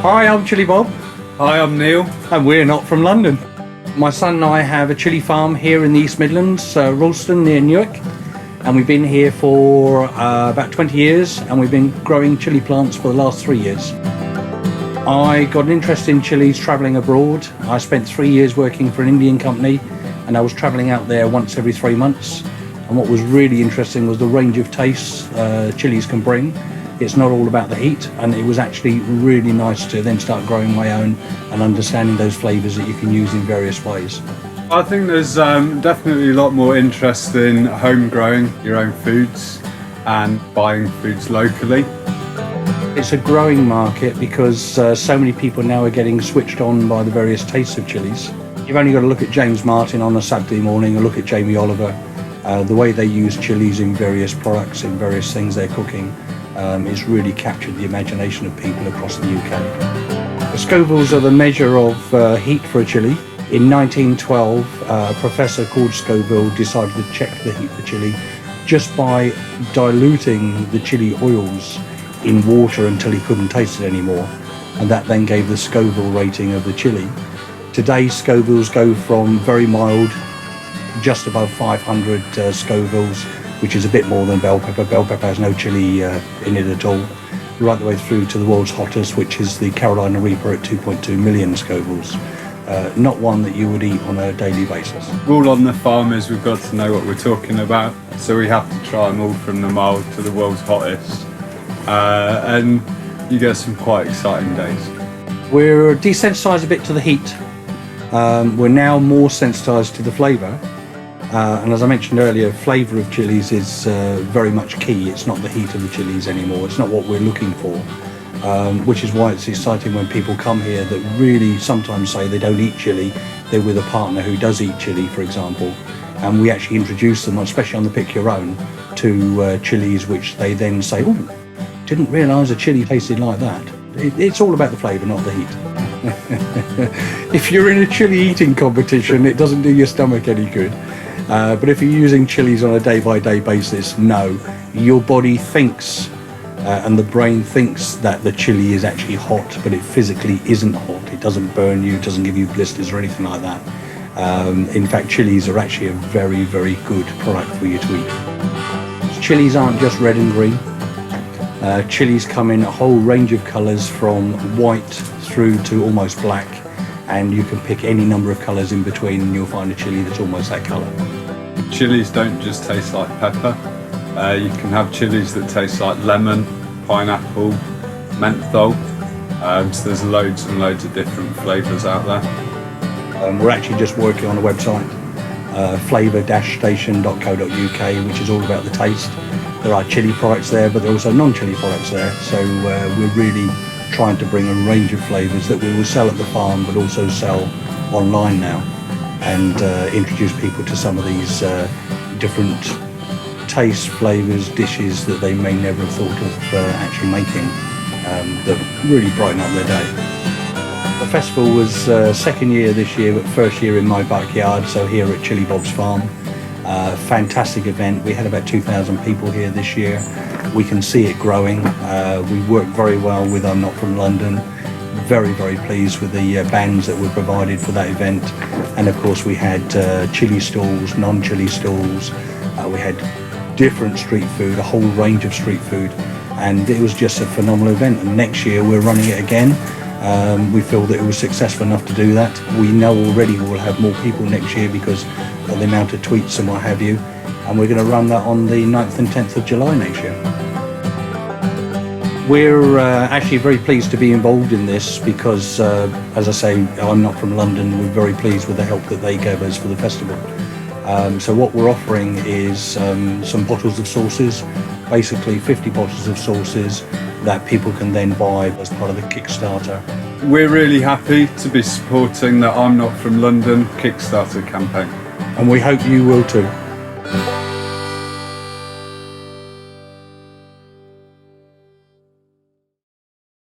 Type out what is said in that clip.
Hi, I'm Chilli Bob. Hi, I'm Neal. And we're not from London. My son and I have a chilli farm here in the East Midlands, Rolleston near Newark. And we've been here for about 20 years, and we've been growing chilli plants for the last 3 years. I got an interest in chillies travelling abroad. I spent 3 years working for an Indian company, and I was travelling out there once every 3 months. And what was really interesting was the range of tastes chillies can bring. It's not all about the heat, and it was actually really nice to then start growing my own and understanding those flavours that you can use in various ways. I think there's definitely a lot more interest in home growing your own foods and buying foods locally. It's a growing market because so many people now are getting switched on by the various tastes of chillies. You've only got to look at James Martin on a Saturday morning or look at Jamie Oliver. The way they use chillies in various products, in various things they're cooking, it's really captured the imagination of people across the UK. The Scovilles are the measure of heat for a chilli. In 1912, a professor called Scoville decided to check the heat for chilli just by diluting the chilli oils in water until he couldn't taste it anymore, and that then gave the Scoville rating of the chilli. Today, Scovilles go from very mild, just above 500 Scovilles, which is a bit more than bell pepper. Bell pepper has no chilli in it at all, right the way through to the world's hottest, which is the Carolina Reaper at 2.2 million Scovilles. Not one that you would eat on a daily basis. Rule on the farmers, we've got to know what we're talking about, so we have to try them all from the mild to the world's hottest, and you get some quite exciting days. We're desensitised a bit to the heat. We're now more sensitised to the flavour. And as I mentioned earlier, flavour of chillies is very much key. It's not the heat of the chillies anymore. It's not what we're looking for, which is why it's exciting when people come here that really sometimes say they don't eat chilli. They're with a partner who does eat chilli, for example, and we actually introduce them, especially on the Pick Your Own, to chillies which they then say, oh, didn't realise a chilli tasted like that. It's all about the flavour, not the heat. If you're in a chilli eating competition, it doesn't do your stomach any good. But if you're using chillies on a day-by-day basis, no. Your body thinks and the brain thinks that the chilli is actually hot, but it physically isn't hot. It doesn't burn you, it doesn't give you blisters or anything like that. In fact, chillies are actually a very, very good product for you to eat. Chillies aren't just red and green. Chillies come in a whole range of colours from white through to almost black, and you can pick any number of colours in between and you'll find a chilli that's almost that colour. Chillies don't just taste like pepper. You can have chillies that taste like lemon, pineapple, menthol. So there's loads and loads of different flavours out there. We're actually just working on a website, flavour-station.co.uk, which is all about the taste. There are chilli products there, but there are also non-chilli products there. So we're really trying to bring a range of flavours that we will sell at the farm, but also sell online now, and introduce people to some of these different tastes, flavours, dishes that they may never have thought of actually making, that really brighten up their day. The festival was second year this year, but first year in my backyard, so here at Chilli Bob's farm. Fantastic event. We had about 2,000 people here this year. We can see it growing. We work very well with I'm Not From London. Very, very pleased with the bands that were provided for that event. And of course we had chilli stalls, non-chilli stalls. We had different street food, a whole range of street food. And it was just a phenomenal event. And next year we're running it again. We feel that it was successful enough to do that. We know already we'll have more people next year because of the amount of tweets and what have you. And we're going to run that on the 9th and 10th of July next year. We're actually very pleased to be involved in this because, as I say, I'm Not From London. We're very pleased with the help that they gave us for the festival. So what we're offering is some bottles of sauces, basically 50 bottles of sauces that people can then buy as part of the Kickstarter. We're really happy to be supporting the I'm Not From London Kickstarter campaign. And we hope you will too.